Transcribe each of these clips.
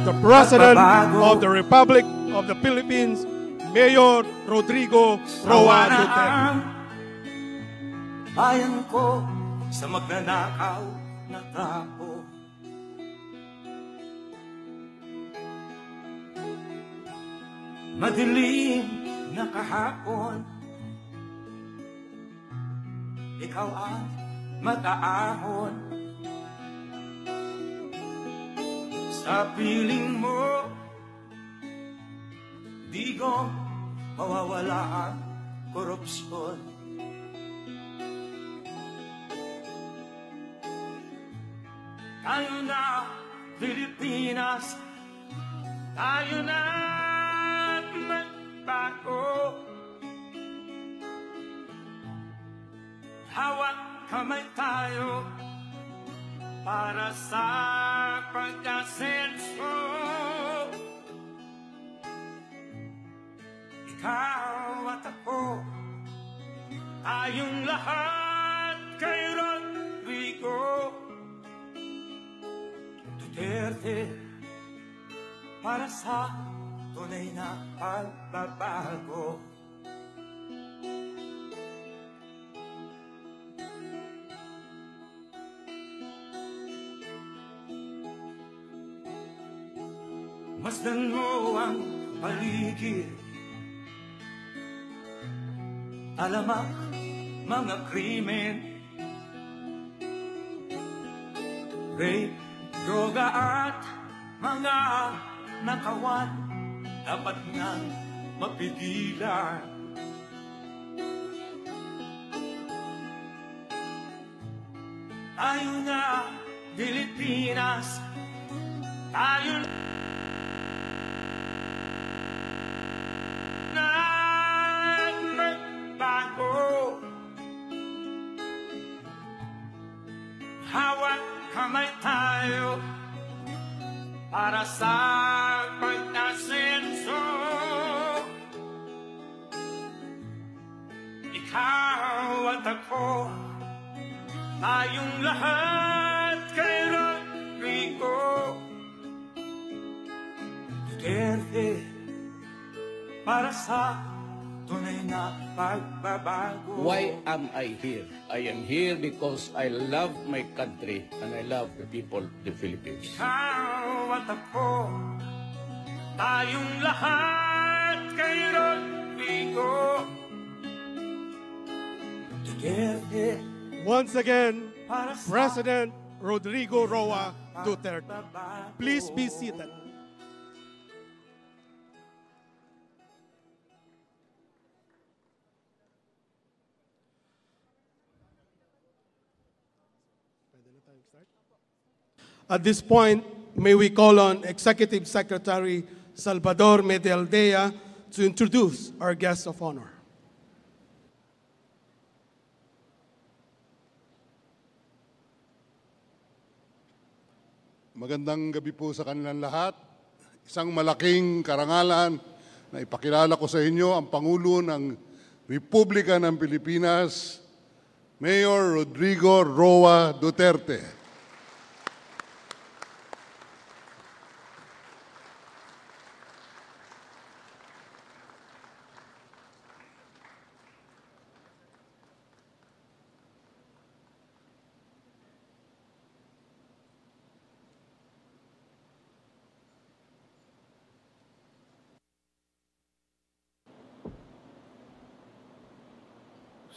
the President of the Republic of the Philippines, Mayor Rodrigo Roa Duterte. Bayan ko sa magnanakaw na tao. Madilim na kahapon, ikaw ang mag-aahon. Sa piling mo, di ko mawawala ang korupsyon. Tayo na, Pilipinas, tayo na magbago. Hawak kamay tayo para sa pag-asenso. Ikaw at ako, tayong lahat kay Rodrigo Duterte, para sa tunay na pagbabago. Masdan mo ang paligid, alamak mga krimen, rape, droga at mga nakawan, dapat nang mapigilan. Tayo na, Pilipinas, tayo na magbago. Hawak kamay tayo para sa pag-asenso. Ikaw at ako, tayong lahat kay Rodrigo Duterte, para sa tunay na pagbabago. Why am I here? I am here because I love my country and I love the people of the Philippines. Ikaw at ako, tayong lahat kay Rodrigo Duterte. Once again, President Rodrigo Roa Duterte. Please be seated. At this point, may we call on Executive Secretary Salvador Medialdea to introduce our guest of honor. Magandang gabi po sa kanilang lahat. Isang malaking karangalan na ipakilala ko sa inyo ang Pangulo ng Republika ng Pilipinas, Mayor Rodrigo Roa Duterte.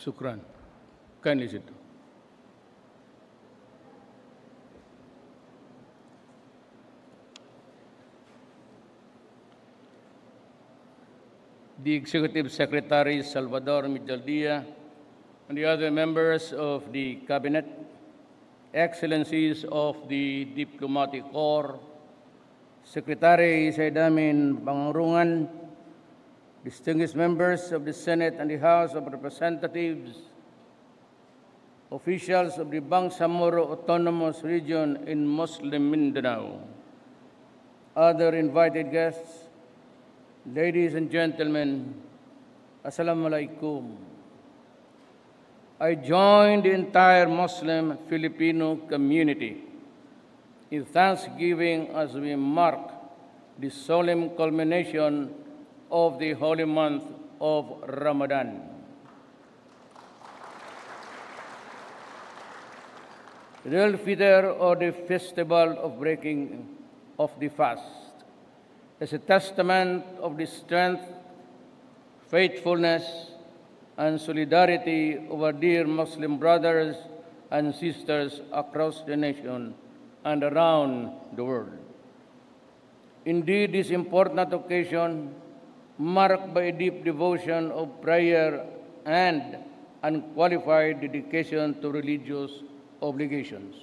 Shukran. Kindly sit. The Executive Secretary Salvador Medialdea and the other members of the Cabinet, Excellencies of the Diplomatic Corps, Secretary Saidamin Pangarungan, distinguished members of the Senate and the House of Representatives, officials of the Bangsamoro Autonomous Region in Muslim Mindanao, other invited guests, ladies and gentlemen, Assalamu alaikum. I join the entire Muslim Filipino community in thanksgiving as we mark the solemn culmination of the holy month of Ramadan. Eid'l Fitr, or the festival of breaking of the fast, is a testament of the strength, faithfulness, and solidarity of our dear Muslim brothers and sisters across the nation and around the world. Indeed, this important occasion, marked by a deep devotion of prayer and unqualified dedication to religious obligations,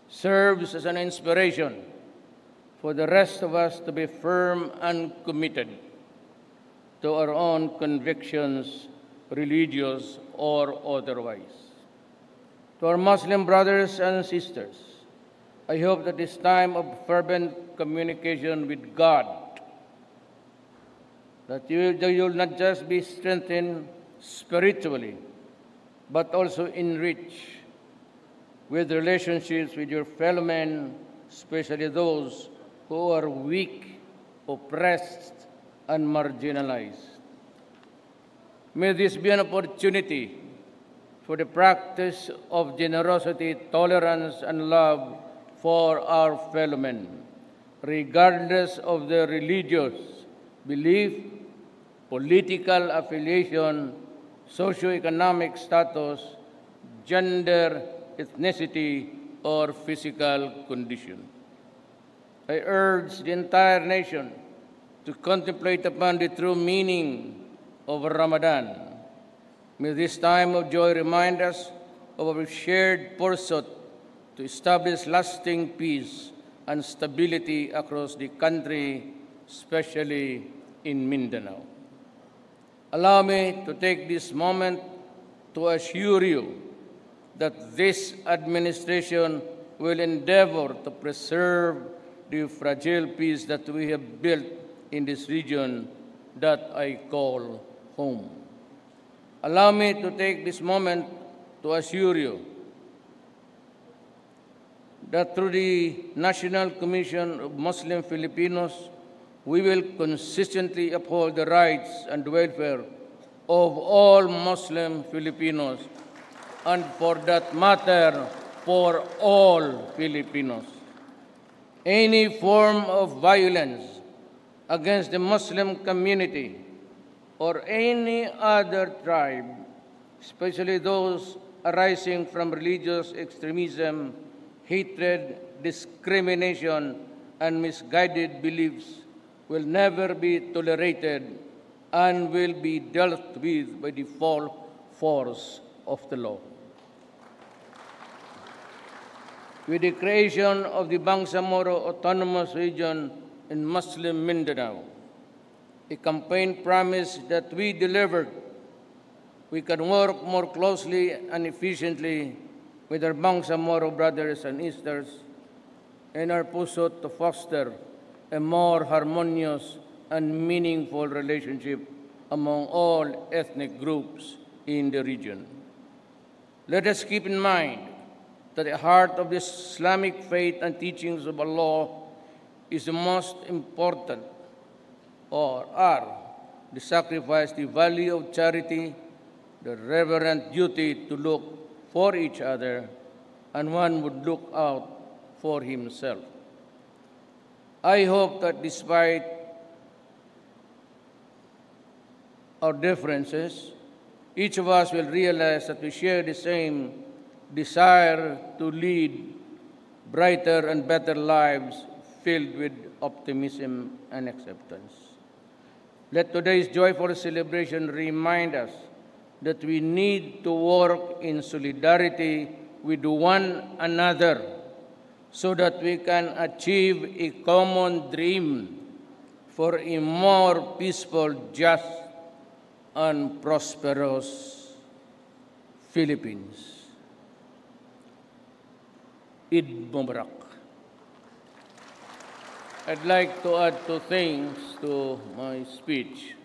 serves as an inspiration for the rest of us to be firm and committed to our own convictions, religious or otherwise. To our Muslim brothers and sisters, I hope that this time of fervent communication with God, that you will not just be strengthened spiritually, but also enriched with relationships with your fellow men, especially those who are weak, oppressed, and marginalized. May this be an opportunity for the practice of generosity, tolerance, and love for our fellow men, regardless of their religious belief, political affiliation, socioeconomic status, gender, ethnicity, or physical condition. I urge the entire nation to contemplate upon the true meaning of Ramadan. May this time of joy remind us of our shared pursuit to establish lasting peace and stability across the country, especially in Mindanao. Allow me to take this moment to assure you that this administration will endeavor to preserve the fragile peace that we have built in this region that I call home. Allow me to take this moment to assure you that through the National Commission of Muslim Filipinos, we will consistently uphold the rights and welfare of all Muslim Filipinos, and for that matter, for all Filipinos. Any form of violence against the Muslim community or any other tribe, especially those arising from religious extremism, hatred, discrimination, and misguided beliefs, will never be tolerated and will be dealt with by the full force of the law. With the creation of the Bangsamoro Autonomous Region in Muslim Mindanao, a campaign promised that we delivered, we can work more closely and efficiently with our Bangsamoro brothers and sisters in our pursuit to foster a more harmonious and meaningful relationship among all ethnic groups in the region. Let us keep in mind that the heart of the Islamic faith and teachings of Allah is the most important, or are the sacrifice, the value of charity, the reverent duty to look for each other, and one would look out for himself. I hope that despite our differences, each of us will realize that we share the same desire to lead brighter and better lives filled with optimism and acceptance. Let today's joyful celebration remind us that we need to work in solidarity with one another so that we can achieve a common dream for a more peaceful, just, and prosperous Philippines. Eid Mubarak. I'd like to add two things to my speech.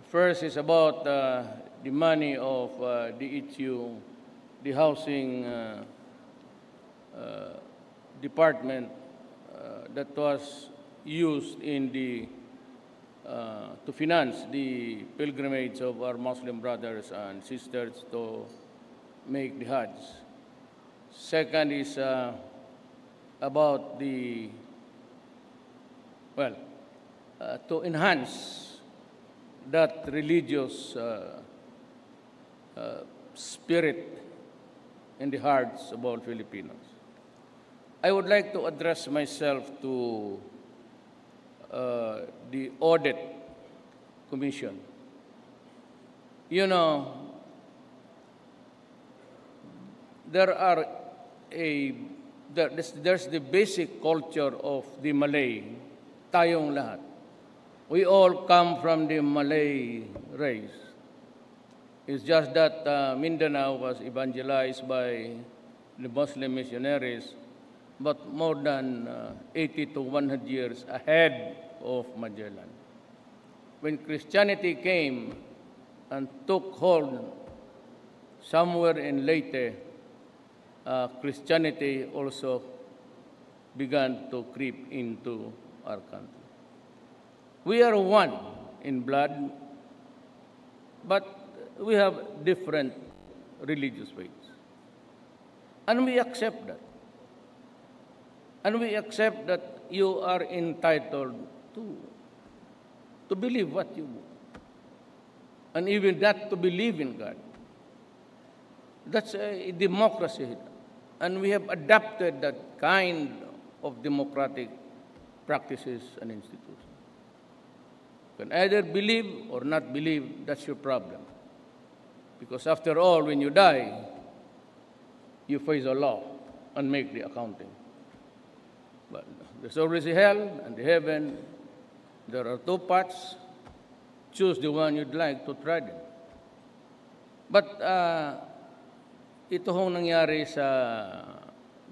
First is about the money of the HU, the housing department that was used in to finance the pilgrimage of our Muslim brothers and sisters to make the Hajj. Second is about to enhance that religious spirit in the hearts of all Filipinos. I would like to address myself to the Audit Commission. You know, there's the basic culture of the Malay, tayong lahat. We all come from the Malay race. It's just that Mindanao was evangelized by the Muslim missionaries, but more than 80 to 100 years ahead of Magellan. When Christianity came and took hold somewhere in Leyte, Christianity also began to creep into our country. We are one in blood, but we have different religious faiths. And we accept that. And we accept that you are entitled to believe what you want. And even that, to believe in God. That's a democracy. And we have adapted that kind of democratic practices and institutions. You can either believe or not believe, that's your problem. Because after all, when you die, you face the law and make the accounting. But there's always a hell and the heaven. There are two paths. Choose the one you'd like to tread in. But ito hong nangyari sa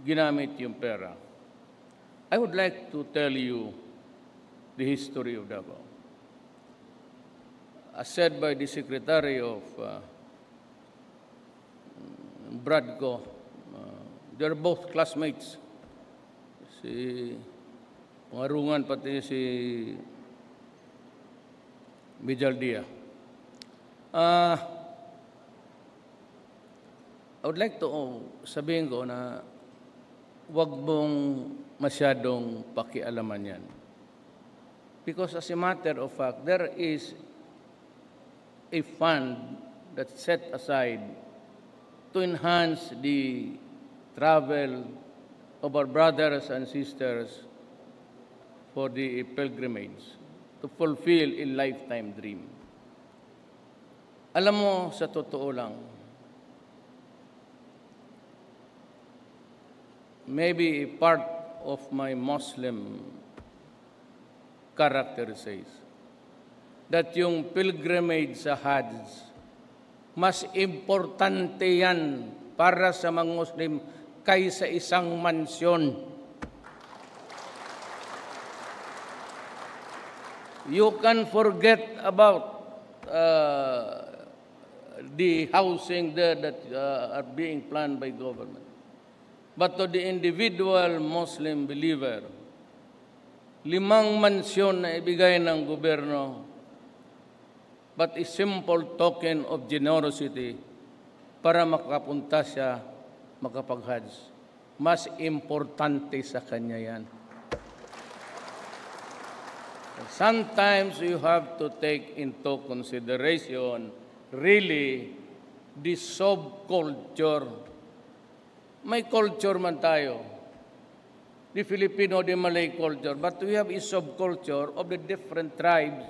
ginamit yung pera. I would like to tell you the history of Davao. As said by the Secretary of Bradco, they're both classmates. Si Pangarungan pati si Bijaldia. I would like to sabihin ko na wag mong masyadong pakialaman yan. Because as a matter of fact, there is a fund that's set aside to enhance the travel of our brothers and sisters for the pilgrimage, to fulfill a lifetime dream. Alam mo, sa totoo lang, maybe a part of my Muslim character says that yung pilgrimage sa Hajj, mas importante yan para sa mga Muslim kaysa isang mansyon. You can forget about the housing there that are being planned by government. But to the individual Muslim believer, 5 mansyon na ibigay ng gobyerno, but a simple token of generosity para makapunta siya, makapag-Hajj. Mas importante sa kanya yan. Sometimes you have to take into consideration really the subculture. May culture man tayo, the Filipino, the Malay culture, but we have a subculture of the different tribes,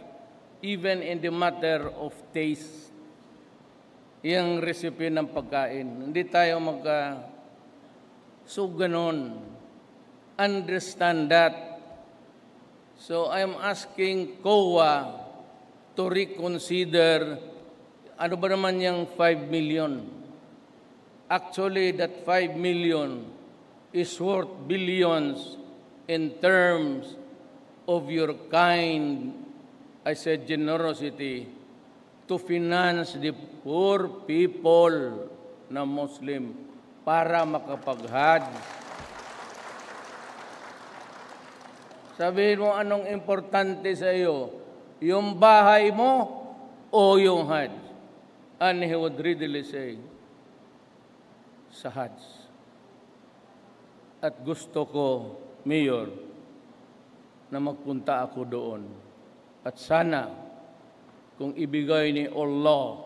even in the matter of taste. Yung recipe ng pagkain, hindi tayo so ganon. Understand that. So I'm asking COA to reconsider, ano ba naman yung 5 million? Actually, that 5 million is worth billions in terms of your kind, I said, generosity to finance the poor people na Muslim para makapag-Hajj. Sabihin mo anong importante sa iyo, yung bahay mo o yung Hajj. And he would readily say, sa Hajj. At gusto ko, Mayor, na magpunta ako doon. At sana, kung ibigay ni Allah,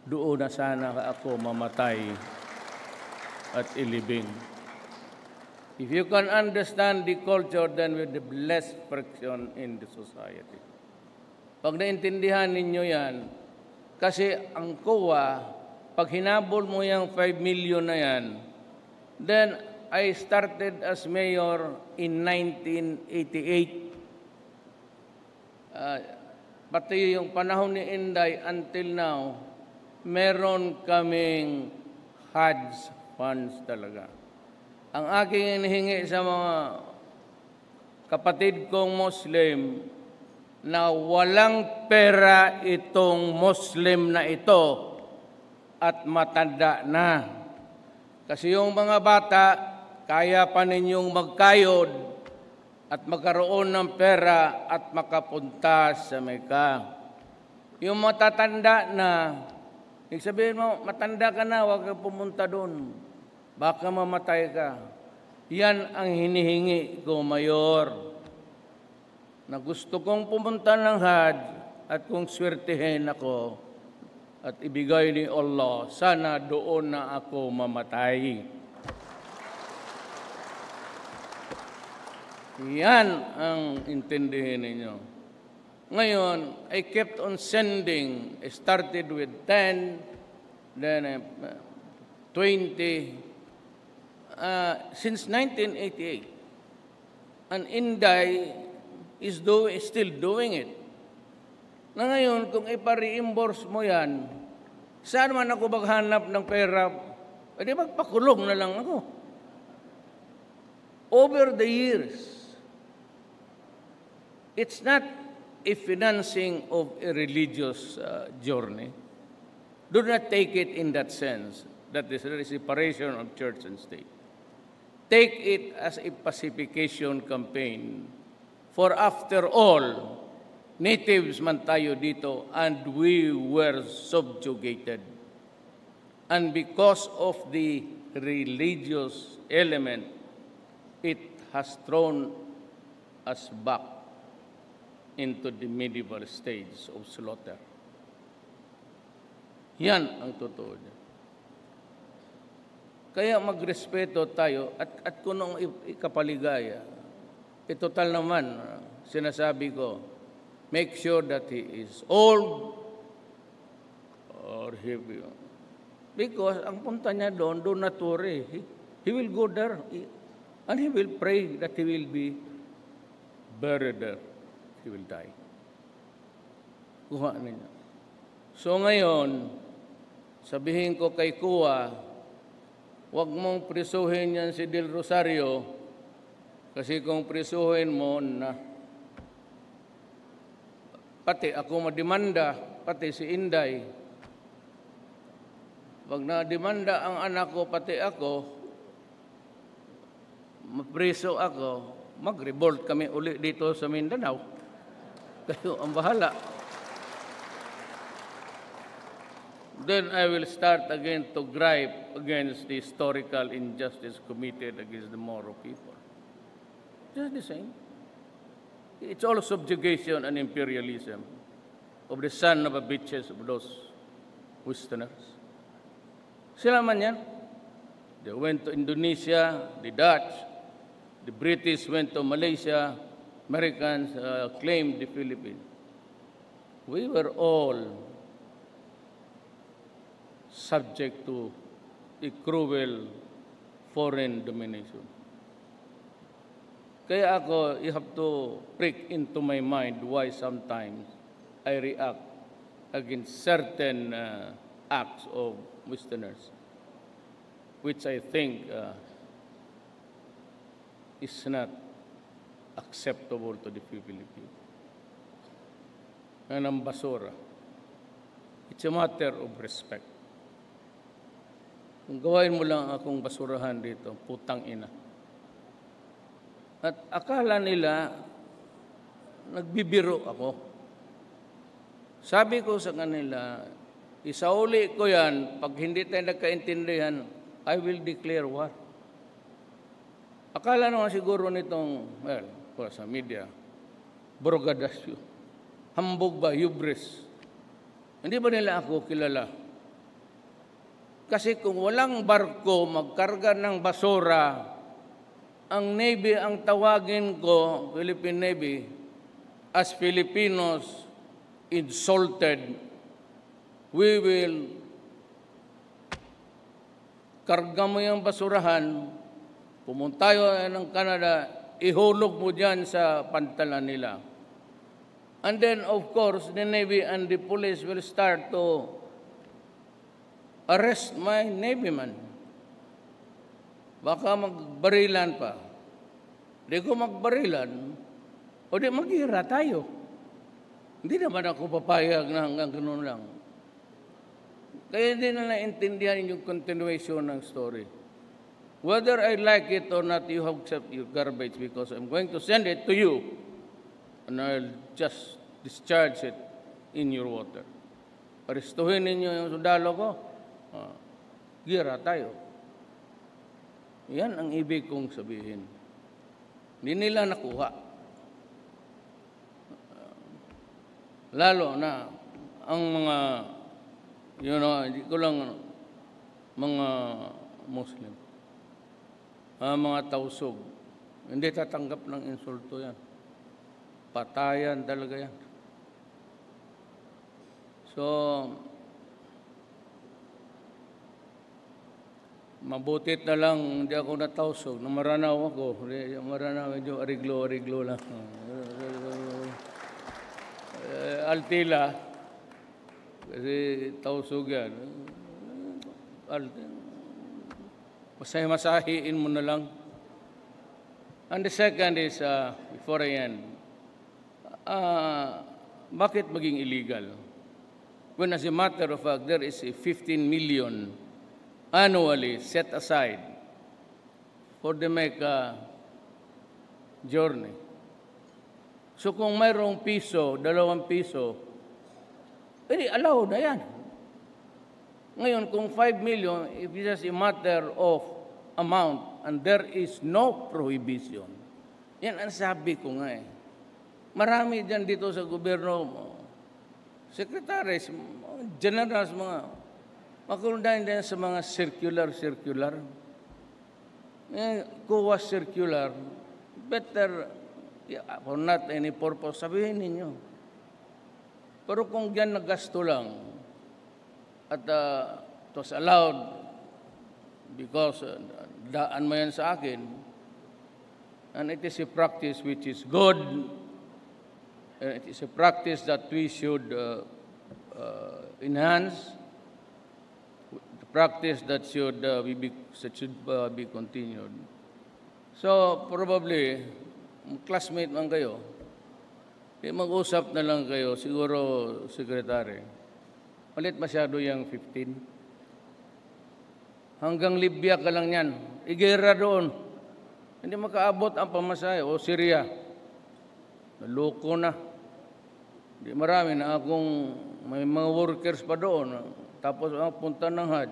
doon na sana ako mamatay at ilibing. If you can understand the culture, then we're the less friction in the society. Pag naintindihan ninyo yan, kasi ang COA, pag hinabol mo yung 5 million na yan, then I started as mayor in 1988. Pati yung panahon ni Inday until now, meron kaming Hajj funds talaga. Ang aking hinihingi sa mga kapatid kong Muslim na walang pera itong Muslim na ito at matanda na. Kasi yung mga bata, kaya pa ninyong magkayod at magkaroon ng pera at makapunta sa Mecca. Yung matatanda na, ibig sabihin mo, matanda ka na, huwag kang pumunta doon. Baka mamatay ka. Yan ang hinihingi ko, Mayor, na gusto kong pumunta ng Hajj at kung swertihin ako at ibigay ni Allah, sana doon na ako mamatay. Yan ang intindihin ninyo. Ngayon, I kept on sending. I started with 10, then 20, since 1988. And Inday is still doing it. Na ngayon, kung ipa-reimburse mo yan, saan man ako maghanap ng pera, pwede magpakulong na lang ako. Over the years, it's not a financing of a religious journey. Do not take it in that sense, that there is a separation of church and state. Take it as a pacification campaign. For after all, natives man tayo dito and we were subjugated. And because of the religious element, it has thrown us back into the medieval stage of slaughter. Yan ang totoo niya. Kaya magrespeto tayo at kung nung ikapaligaya, total naman, sinasabi ko, make sure that he is old or heavy. Because ang punta niya doon nature. He will go there and he will pray that he will be buried there. He will die. Kuha niya. So ngayon, sabihin ko kay Kuya, huwag mong prisuhin yan si Del Rosario kasi kung prisuhin mo na pati ako mademanda, pati si Inday. Pag na-demanda ang anak ko, pati ako, mapriso ako, mag-revolt kami uli dito sa Mindanao. Kayo ang bahala. Then I will start again to gripe against the historical injustice committed against the Moro people. Just the same. It's all subjugation and imperialism of the son of a bitches of those Westerners. Sila man yan. They went to Indonesia, the Dutch, the British went to Malaysia, Americans claimed the Philippines. We were all subject to a cruel foreign domination. Kaya ako, you have to prick into my mind why sometimes I react against certain acts of Westerners, which I think is not acceptable to the Philippines. And ang basura. It's a matter of respect. Kung gawain mo lang akong basurahan dito, putang ina. At akala nila, nagbibiro ako. Sabi ko sa kanila, isauli ko yan, pag hindi tayo nagkaintindihan, I will declare war. Akala naman siguro nitong, sa media, brogadasyo, hambog ba, hubris. Hindi ba nila ako kilala? Kasi kung walang barko magkarga ng basura, ang Navy ang tawagin ko, Philippine Navy, as Filipinos insulted, we will karga mo yung basurahan, pumunta tayo ng Canada, ihulog mo dyan sa pantalan nila. And then, of course, the Navy and the police will start to arrest my Navy man. Baka magbarilan pa. Di ko magbarilan, o di maghira tayo. Hindi naman ako papayag na hanggang ganoon lang. Kaya hindi na naintindihan yung continuation ng story. Whether I like it or not, you have accept your garbage because I'm going to send it to you and I'll just discharge it in your water. Aristuhin ninyo yung sundalo ko, gira tayo. Yan ang ibig kong sabihin. Hindi nila nakuha. Lalo na ang mga, hindi ko lang mga Muslim, mga tausog, hindi tatanggap ng insulto yan. Patayan talaga yan. So, mabutit na lang, hindi ako natausog. Namaranaw ako. Maranaw, medyo ariglo lang. Altila. Kasi tausog yan. Masahiin mo na lang. And the second is, before I end, bakit maging illegal? When as a matter of fact, there is a 15 million annually set aside for the Mecca journey. So kung mayroong piso, 2 piso, allow na yan. Ngayon, kung 5 million, if it's just a matter of amount and there is no prohibition, yan ang sabi ko nga eh. Marami dyan dito sa gobyerno, secretaries, generals, mga makulundahin din sa mga circular. Kuha circular, better, for not any purpose, sabihin ninyo. Pero kung yan nagasto lang, at it was allowed because daan mo yan sa akin, and it is a practice which is good, it is a practice that we should enhance, practice that should be continued. So, probably, classmate man kayo, mag-usap na lang kayo, siguro, Secretary. Malit masyado yung 15. Hanggang Libya ka lang yan. Igera doon. Hindi makaabot ang pamasahe. O Syria. Naloko na. Di marami na akong, may mga workers pa doon. Tapos ang punta ng Hajj,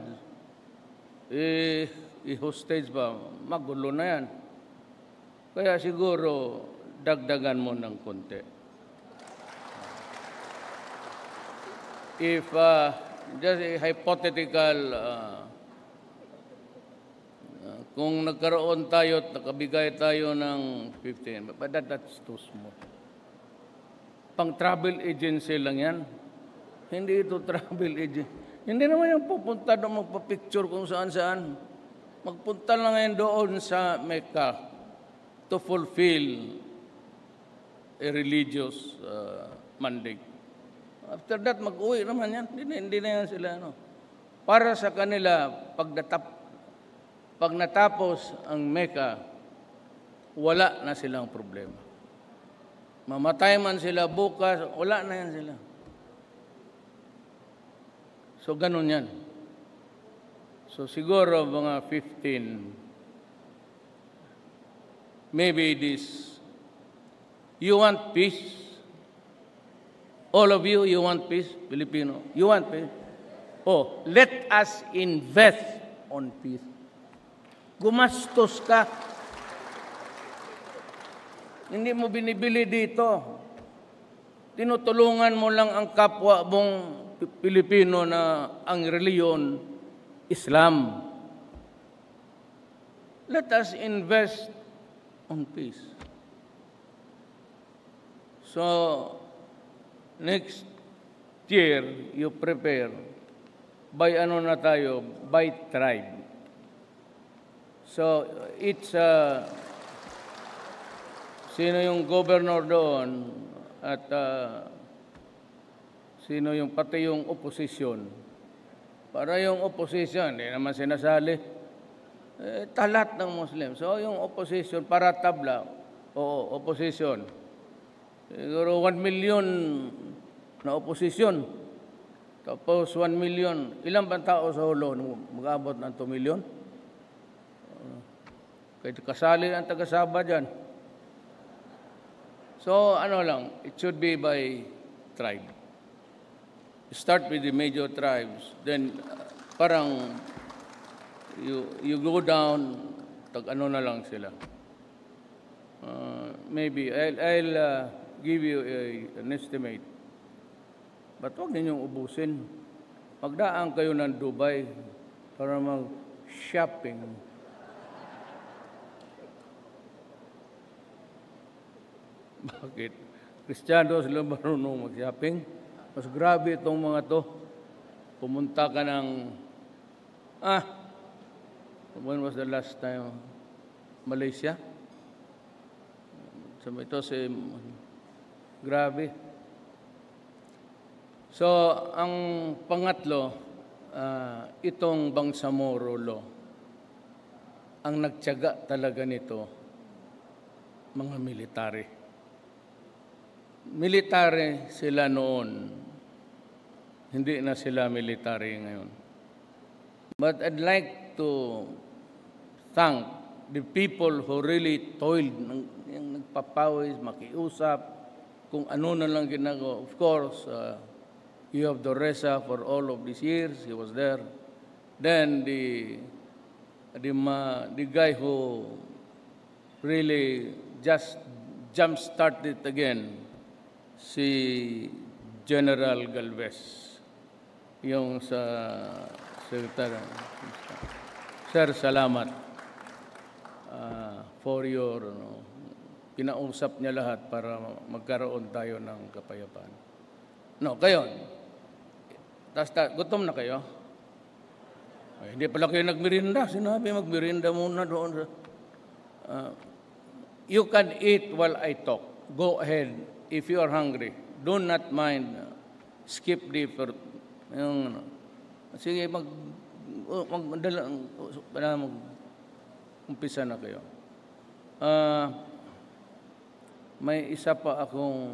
i-hostage ba? Magulo na yan. Kaya siguro, dagdagan mo ng konti. If, just a hypothetical, kung nagkaroon tayo at nakabigay tayo ng 15, but that's too small. Pang travel agency lang yan. Hindi ito travel agency. Hindi naman yung pupunta doon magpa-picture kung saan-saan. Magpunta lang ngayon doon sa Mecca to fulfill a religious mandate. After that, mag-uwi naman yan. Hindi na yan sila. Para sa kanila, pag natapos ang Mecca, wala na silang problema. Mamatay man sila bukas, wala na yan sila. So, ganun yan. So, siguro mga 15. maybe this. You want peace? All of you, you want peace? Filipino, you want peace? Oh, let us invest on peace. Gumastos ka. Hindi mo binibili dito. Tinutulungan mo lang ang kapwa mong Pilipino na ang reliyon, Islam. Let us invest on peace. So, next year, you prepare. By ano na tayo? By tribe. So, it's sino yung governor doon at sino yung pati yung opposition. Para yung opposition, hindi naman sinasali. Talat ng Muslim. So, yung opposition, para tabla, oo, opposition. Siguro 1 million na opposition. Tapos 1 million. Ilang bang tao sa hulo? Mag-abot ng 2 million? Kahit kasali ang taga-Saba dyan. So, ano lang, it should be by tribe. Start with the major tribes. Then, parang you go down, tag-ano na lang sila. Maybe, I'll give you an estimate. But huwag ninyong ubusin. Magdaan kayo ng Dubai para mag-shopping. Bakit? Kristiyano sila marunong mag-shopping? Mas grabe itong mga to. Pumunta ka ng... when was the last time? Malaysia? So ito si... Grabe. So, ang pangatlo, itong Bangsamoro Law, ang nagtiyaga talaga nito, mga military. Military sila noon. Hindi na sila military ngayon. But I'd like to thank the people who really toiled, yung nagpapawis, makiusap, kung ano na lang ginagawa. Of course, you have Doresa for all of these years. He was there. Then the guy who really just jump-started again, si General Galvez, yung sa Secretary. Sir, salamat for your, kinausap niya lahat para magkaroon tayo ng kapayapaan. No, kayo. Gutom na kayo? Ay, hindi pala kayo nagmerinda. Sinabi, magmerinda muna doon. You can eat while I talk. Go ahead if you are hungry. Do not mind. Skip the sige, umpisa na kayo. May isa pa akong,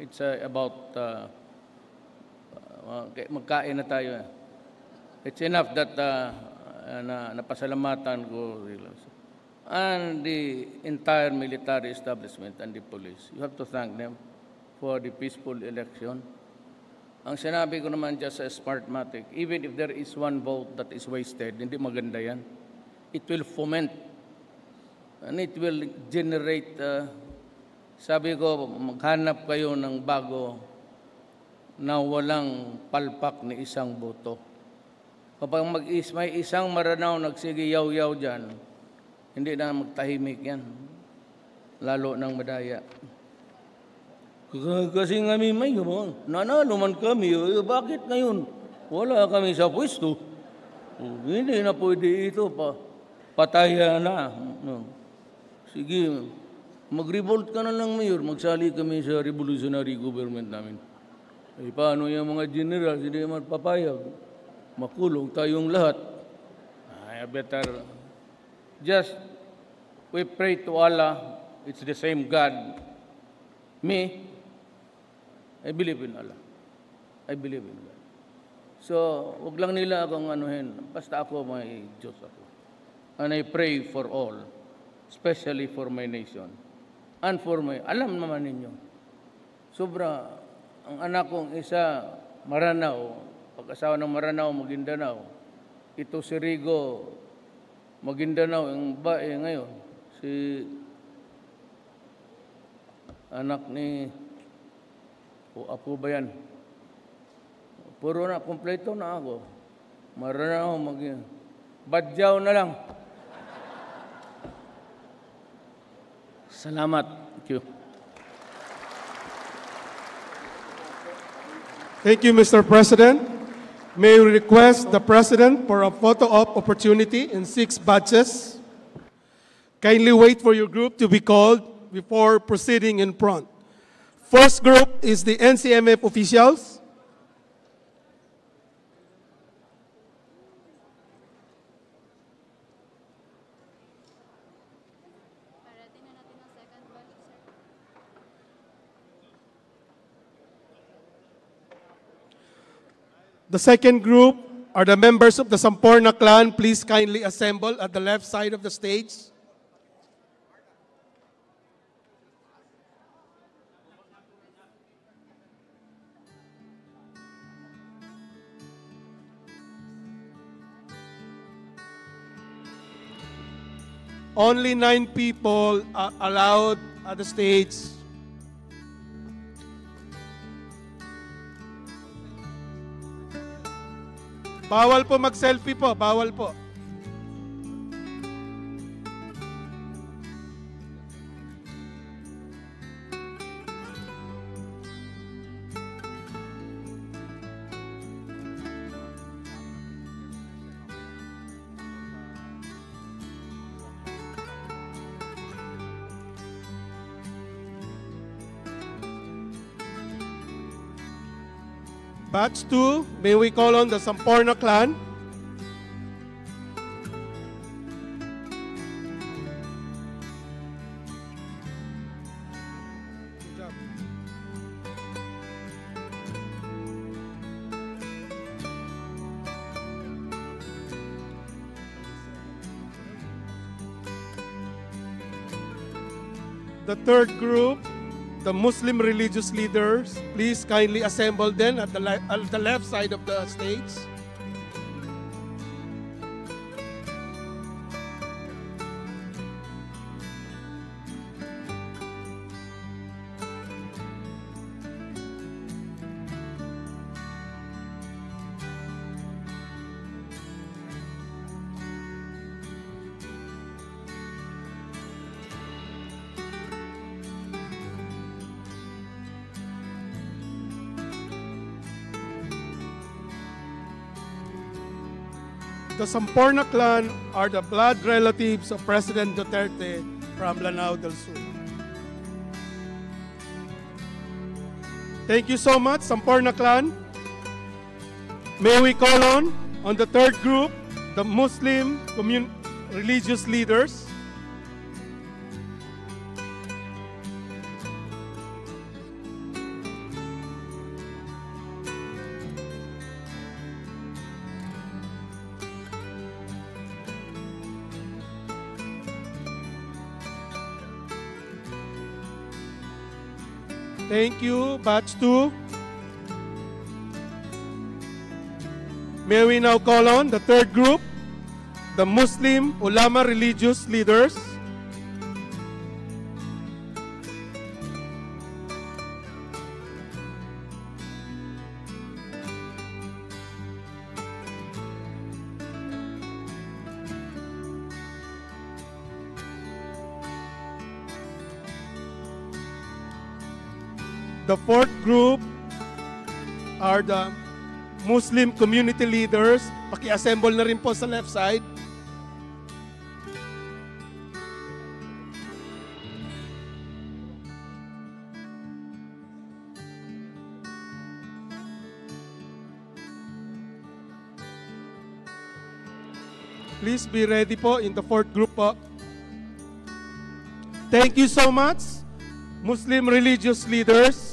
it's about, magkain na tayo. It's enough that napasalamatan ko. And the entire military establishment and the police. You have to thank them for the peaceful election. Ang sinabi ko naman just as Smartmatic, even if there is one vote that is wasted, hindi maganda yan. It will foment and it will generate, sabi ko, maghanap kayo ng bago na walang palpak ni isang boto. Kapag may isang maranaw nagsigiyaw-yaw dyan, hindi na magtahimik yan, lalo ng madaya. Kasi nga may nanalo man kami, bakit ngayon? Wala kami sa pwesto. Hindi na pwede ito, pataya na. Sige, mag-revolt ka na lang, Mayor. Magsali kami sa revolutionary government namin. Eh, paano yung mga general, hindi naman papayag? Makulong tayong lahat. I better just, we pray to Allah. It's the same God. Me, I believe in Allah. I believe in God. So, wag lang nila akong anuhin. Basta ako, may Diyos ako. And I pray for all. especially for my nation and for my, alam naman ninyo, sobra, ang anak kong isa, Maranao, pag-asawa ng Maranao, Maguindanao, ito si Rigo, Maguindanao, ang bae ngayon, si anak ni, o apo ba yan? Puro na, kompleto na ako. Maranao, Badyaw na lang. Salamat. Thank you. Thank you, Mr. President. May we request the President for a photo op opportunity in 6 batches. Kindly wait for your group to be called before proceeding in front. First group is the NCMF officials. The second group are the members of the Samporna clan. Please kindly assemble at the left side of the stage. Only 9 people are allowed at the stage. Bawal po mag-selfie po, bawal po. Batch 2, may we call on the Samporna clan. Good job. The third group, the Muslim religious leaders, please kindly assemble then at the left side of the stage. The Samporna clan are the blood relatives of President Duterte from Lanao del Sur. Thank you so much, Samporna clan. May we call on the third group, the Muslim religious leaders. Thank you, batch 2. May we now call on the third group, the Muslim ulama religious leaders. The fourth group are the Muslim community leaders. Paki-assemble na rin po sa left side. Please be ready po in the fourth group po. Thank you so much, Muslim religious leaders.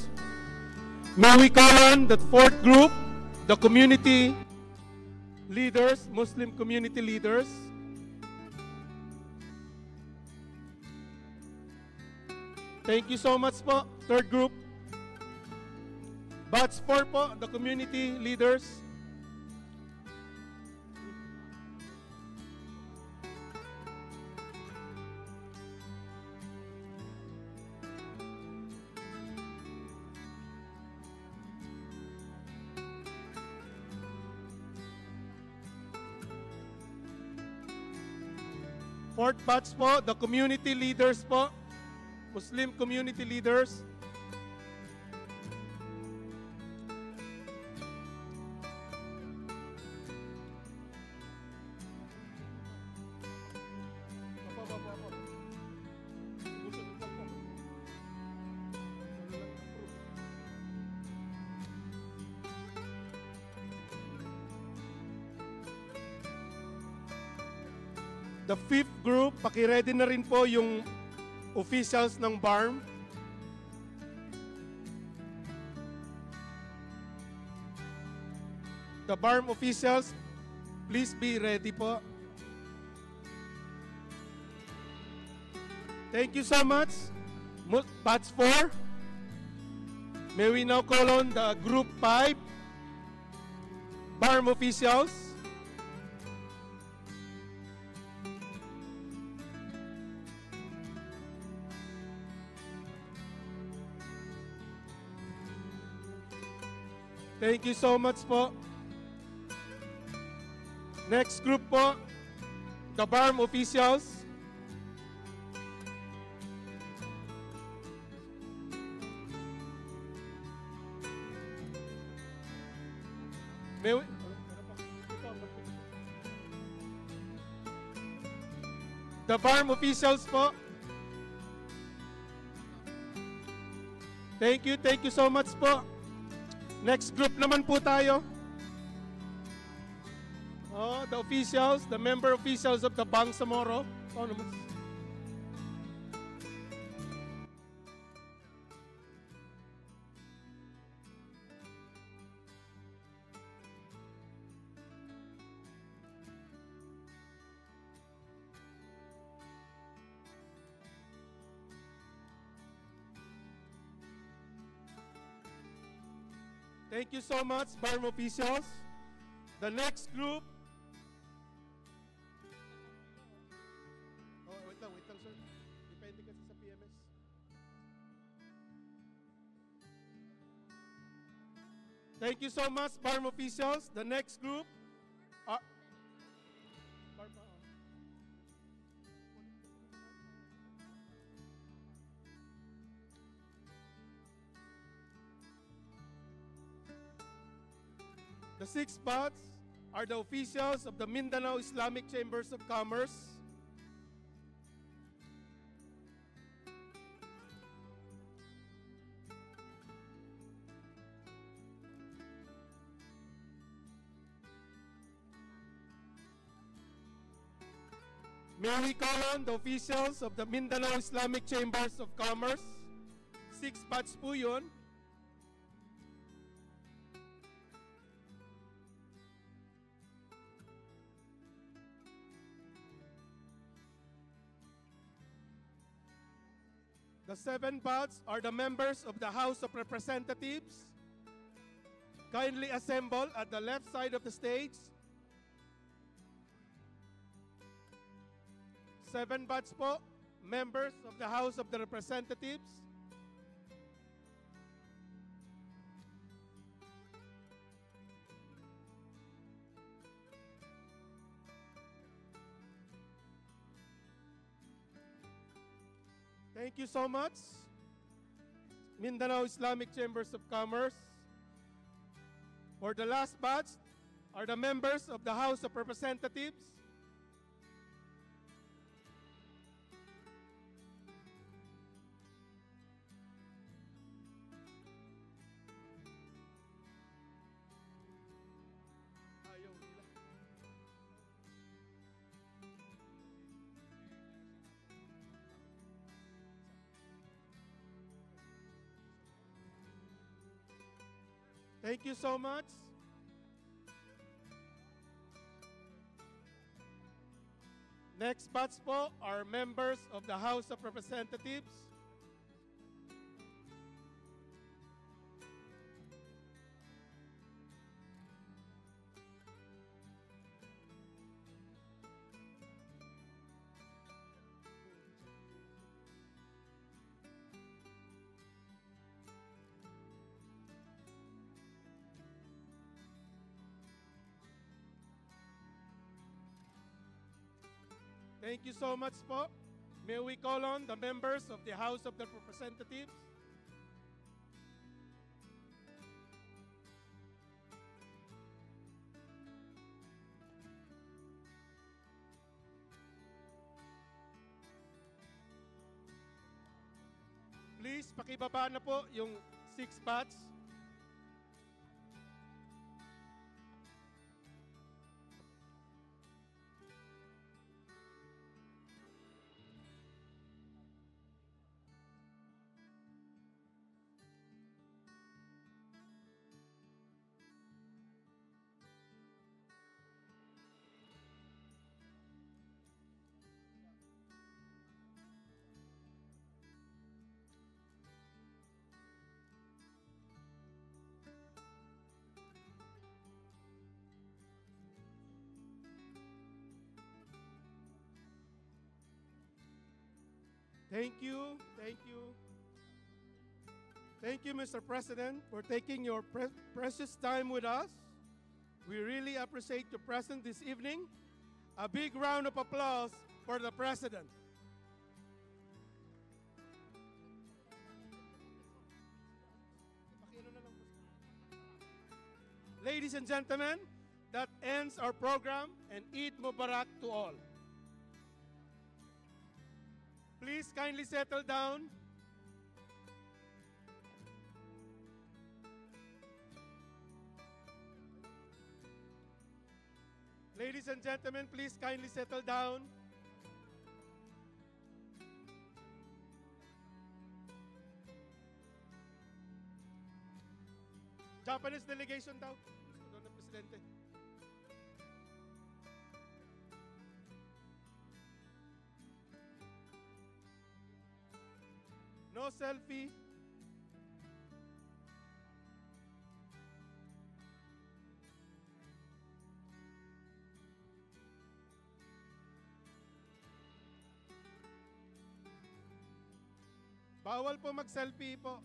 May we call on the fourth group, the community leaders, Muslim community leaders. Thank you so much po. Third group. Batch 4 po, the community leaders. Fourth batch po, the community leaders po. Muslim community leaders. The fifth group, paki-ready na rin po yung officials ng BARM. The BARM officials, please be ready po. Thank you so much. Batch 4. May we now call on the group 5 BARM officials. Thank you so much po. Next group po, the BARM officials. May we, the BARM officials po. Thank you so much po. Next group naman po tayo. Oh, the officials, the member officials of the Bangsamoro. Oh, naman. Thank you so much, BARM officials. The next group. Oh, wait lang, sir. Depende kasi sa PMS. Thank you so much, BARM officials. The next group. The sixth batch are the officials of the Mindanao Islamic Chambers of Commerce. May we call on the officials of the Mindanao Islamic Chambers of Commerce? Sixth batch po yun. The seven batch are the members of the House of Representatives. Kindly assemble at the left side of the stage. Seven batch po, members of the House of the Representatives. Thank you so much. Mindanao Islamic Chambers of Commerce. For the last batch are the members of the House of Representatives. Thank you so much. Next batch po are members of the House of Representatives. Thank you so much po. May we call on the members of the House of the Representatives. Please, pakibaba na po yung 6 batch. Thank you, thank you. Thank you, Mr. President, for taking your precious time with us. We really appreciate your presence this evening. A big round of applause for the President. Ladies and gentlemen, that ends our program, and Eid Mubarak to all. Please kindly settle down. Ladies and gentlemen, please kindly settle down. Japanese delegation daw. Gusto daw ng Presidente. No selfie. Bawal po mag-selfie po.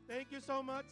Thank you so much.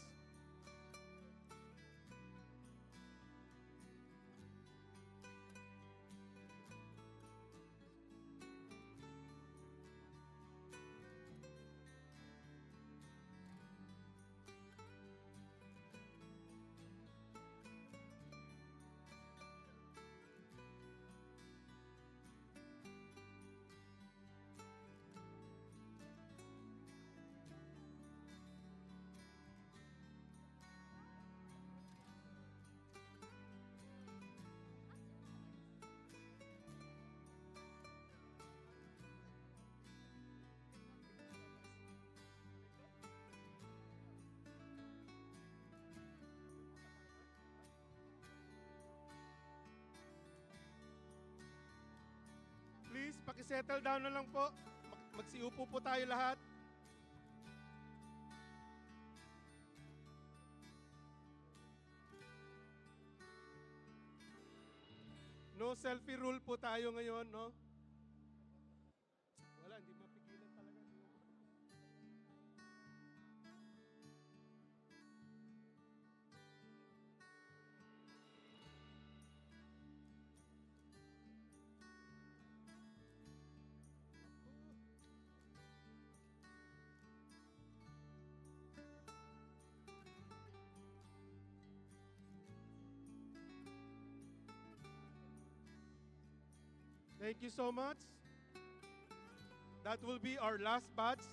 Please, pakisettle down na lang po. Magsiupo po tayo lahat. No selfie rule po tayo ngayon, no? Wala, hindi mapigilan talaga. Thank you so much. That will be our last batch.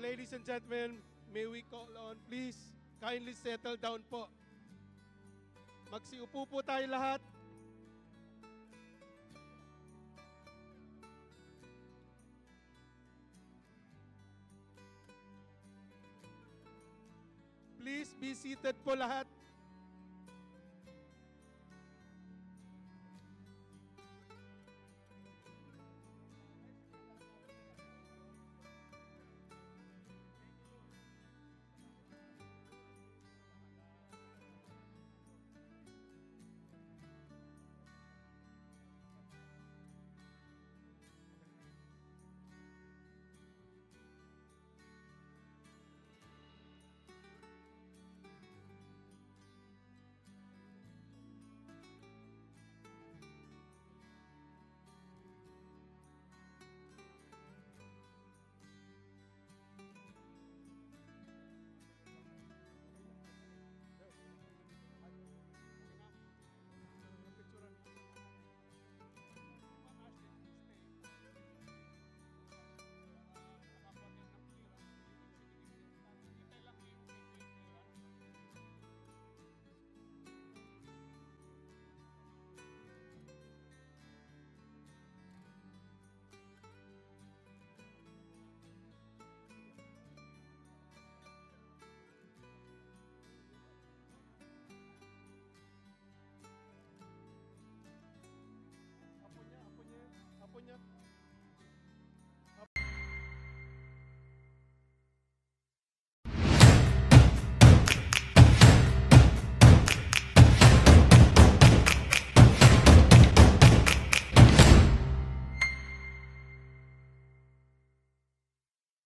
Ladies and gentlemen, may we call on, please, kindly settle down po. Magsiupo po tayo lahat. be seated po lahat.